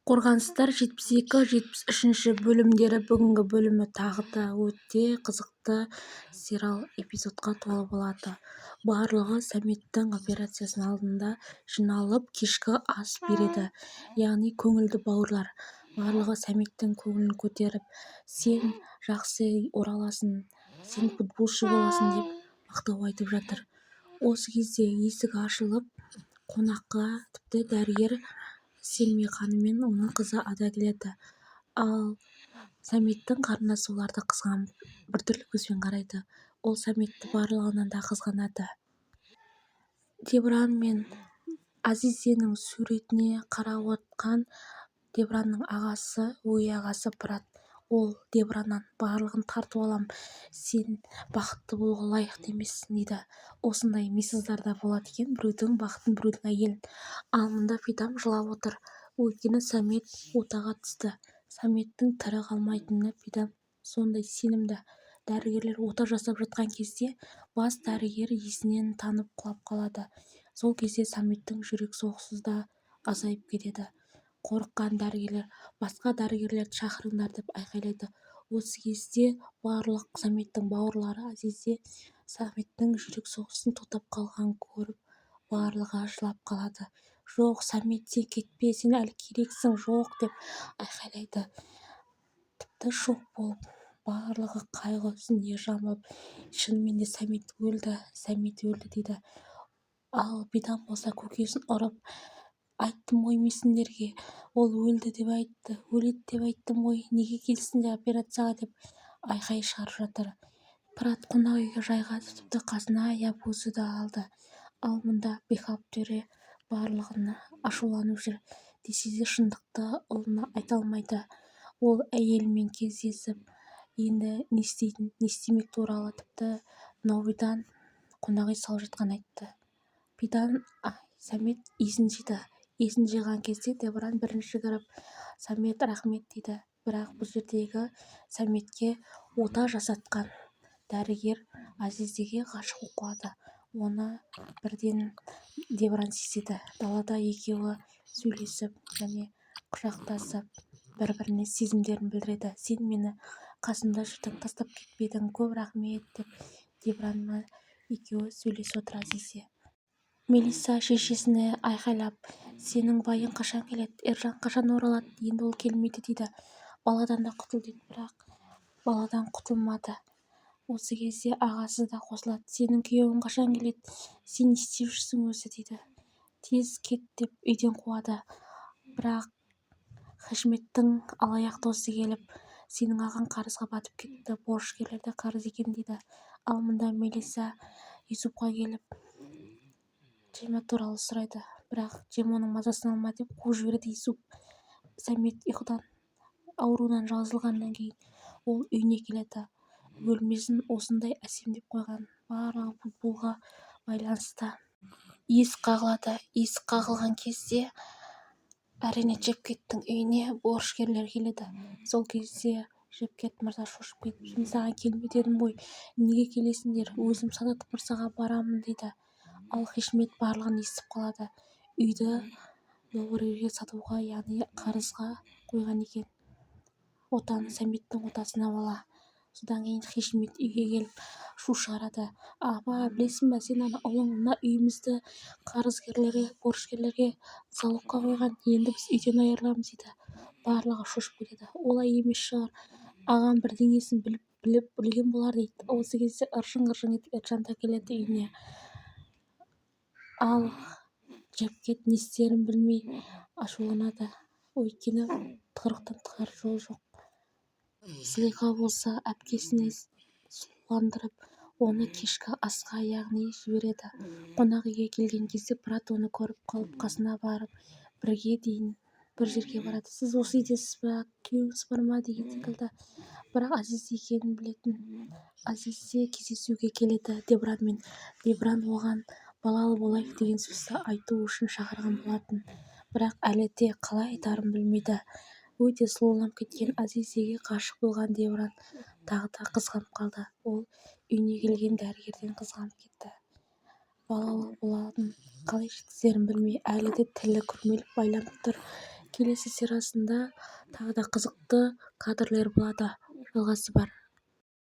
Қорғаныстар 72-73 бөлімдері бүгінгі бөлімі тағы да өте қызықты сериал эпизодқа толы болады. Барлығы саммиттің операциясының алдында жиналып кешкі ас береді. Яғни көңілді бауырлар. Барлығы саммиттің көңілін көтеріп, сен жақсы ораласың, сен футболшы боласың деп мақтау айтып жатыр. Осы кезде есік ашылып, қонаққа тіпті дәрігер Селми ханым мен оның қызы Ада келеді. Ал саммиттің қарындасы оларды қызғанып біртүрлі көзбен қарайды. Ол саммитті барлығынан да қызғанады. Дебран мен Азизенің суретіне қарап отқан Дебранның ағасы, өгей ағасы Прат. Ол Дебраннан барлығын тартып алам, сен бақытты болуға лайықты емессің дейді. Осындай мисыздар да болады екен, біреудің бақытын, біреудің әйелін. Ал мұнда Фидам жылап отыр. Өйткені саммит отаға түсті. Саммиттің тірі қалмайтынына Фидам сондай сенімді. Дәрігерлер ота жасап жатқан кезде бас дәрігер есінен танып құлап қалады. Сол кезде саммиттің жүрек соғысы да азайып кетеді. Қорыққан дәрігерлер басқа дәрігерлерді шақырыңдар деп айқайлайды. Осы кезде барлық саммиттің бауырлары Азизе саммиттің жүрек соғысын тоқтап қалғанын көріп, барлығы жылап қалады. Жоқ, саммит, сен кетпе, сен әлі керексің, жоқ деп айқайлайды. Тіпті шок болып, барлығы қайғы үстінде жамылып, шынымен де саммит өлді дейді. Ал Бидам болса көкесін ұрып, айттым ғой мен сендерге, ол өлді деп айтты, өледі деп айттым ғой, неге келсіңдер операцияға деп айқай шығарып жатыр. Прат қонақ үйге жайғасып, тіпті қасына Ябузы да алды. Ал мұнда Бехап төре барлығына ашуланып жүр. Десе де шындықты ұлына айта алмайды. Ол әйелімен кездесіп, енді не істемек туралы тіпті Новидан қонақ үй салып жатқанын айтты. Бидан Саммит есін жиды. Есін жиған кезде Дебран бірінші кіріп, Саммит рахмет дейді. Бірақ бұл жердегі Саммитке ота жасатқан дәрігер Азизеге ғашық болып қалады. Оны бірден Дебран сезеді. Далада екеуі сөйлесіп және құшақтасып, бір-біріне сезімдерін білдіреді. Сен мені қасымда жүрдің, тастап кетпедің, көп рахмет деп Дебранға екеуі сөйлесіп отыр Азизе. Мелиса шешесіне айқайлап, сенің байың қашан келеді, Ержан қашан оралады, енді ол келмейді дейді. Баладан да құтыл дейді, бірақ баладан құтылмады. Осы кезде ағасы да қосылады. Сенің күйеуің қашан келеді, сен не істеп жүрсің өзі дейді. Тез кет деп үйден қуады. Бірақ Хашметтің алаяқ досы келіп, сенің ағаң қарызға батып кетті, борышкерлерде қарыз екен дейді. Ал мұнда Мелиса Юсупқа келіп, Джема туралы сұрайды, бірақ Джем оның мазасын алма деп қуып жібереді. Юсуп Саммит ұйқыдан ауруынан жазылғаннан кейін ол үйіне келеді. Бөлмесін осындай әсемдеп қойған, барлығы футболға байланысты. Есік қағылады. Есік қағылған кезде әрине Джепкеттің үйіне борышкерлер келеді. Сол кезде Джепкет мырза шошып кетіп, мен саған келме дедім ғой, неге келесіңдер, өзім Садат мырзаға барамын дейді. Ал Хишмет барлығын естіп қалады. Үйді долларге сатуға, яғни қарызға қойған екен. Отаны Саммиттің отасына бала. Содан кейін Хишмет үйге келіп шу шығарады. Апа, білесің ба, сен ана ұлың мына үйімізді қарызгерлерге, борышкерлерге залогқа қойған, енді біз үйден айырыламыз дейді. Барлығы шошып кетеді. Олай емес шығар, ағам бірдеңесін білген болар дейді. Осы кезде ыржың-ыржың етіп Эржан да келеді үйіне. Ал Джепкет не істерін білмей ашуланады. Өйткені тығырықтан тығар жол жоқ. Зылиха болса әпкесіне сұлуландырып, оны кешкі асқа яғни жібереді. Қонақ үйге келген кезде Прат оны көріп қалып, қасына барып, бірге дейін бір жерге барады. Сіз осы үйдесіз ба, күйеуіңіз бар ма деген секілді. Бірақ Азизе екенін білетін Азизе кездесуге келеді Дебранмен. Дебран оған балалы болайық деген сөзді айту үшін шақырған болатын. Бірақ әлі де қалай айтарын білмейді. Өте сұлуланып кеткен Азизеге ғашық болған Дебран тағы да қызғанып қалды. Ол үйіне келген дәрігерден қызғанып кетті. Балалы боларын қалай жеткізерін білмей, әлі де тілі күрмеліп байланып тұр. келесі сериясында тағы да қызықты кадрлер болады. Жалғасы бар.